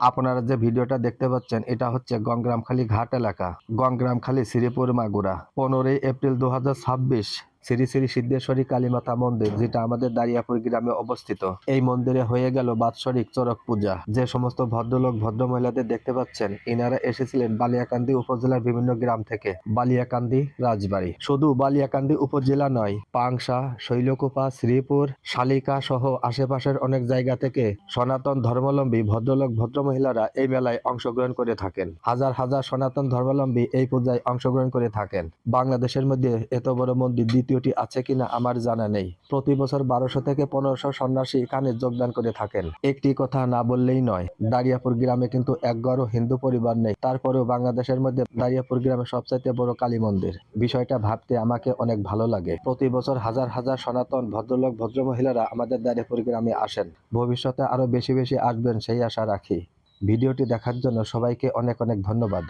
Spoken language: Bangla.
আপনারা যে ভিডিওটা দেখতে পাচ্ছেন এটা হচ্ছে গংগ্রামখালী ঘাট এলাকা, গংগ্রামখালী শ্রীপুর মাগুরা। 15 এপ্রিল 2026 শ্রী শ্রী সিদ্ধেশ্বরী কালীমাতা মন্দির, যেটা আমাদের দারিয়াপুর গ্রামে অবস্থিত। এই মন্দিরে হয়ে গেল বাৎসরিক চড়ক পূজা। যে সমস্ত ভদ্রলোক ভদ্রমহিলাদের দেখতে পাচ্ছেন, ইনারা এসেছিলেন বালিয়াকান্দি উপজেলার বিভিন্ন গ্রাম থেকে। বালিয়াকান্দি, রাজবাড়ী, শুধু বালিয়াকান্দি উপজেলা নয়, পাংশা, শৈলকুপা, শ্রীপুর, শালিকা সহ আশেপাশের অনেক জায়গা থেকে সনাতন ধর্মাবলম্বী ভদ্রলোক ভদ্রমহিলারা এই মেলায় অংশগ্রহণ করে থাকেন। হাজার হাজার সনাতন ধর্মাবলম্বী এই পূজায় অংশগ্রহণ করে থাকেন। বাংলাদেশের মধ্যে এত বড় মন্দির দ্বিতীয়টি আছে কিনা আমার জানা নেই। প্রতি বছর 1200 থেকে 1500 সন্ন্যাসী এখানে যোগদান করে থাকেন। একটি কথা না বললেই নয়, দারিয়াপুর গ্রামে কিন্তু একঘরও হিন্দু পরিবার নেই। তারপরেও বাংলাদেশের মধ্যে দারিয়াপুর গ্রামে সবচাইতে বড় কালী মন্দির। বিষয়টা ভাবতে আমাকে অনেক ভালো লাগে। প্রতি বছর হাজার হাজার সনাতন ভদ্রলোক ভদ্রমহিলারা আমাদের দারিয়াপুর গ্রামে আসেন। ভবিষ্যতে আরো বেশি বেশি আসবেন সেই আশা রাখি। ভিডিওটি দেখার জন্য সবাইকে অনেক অনেক ধন্যবাদ।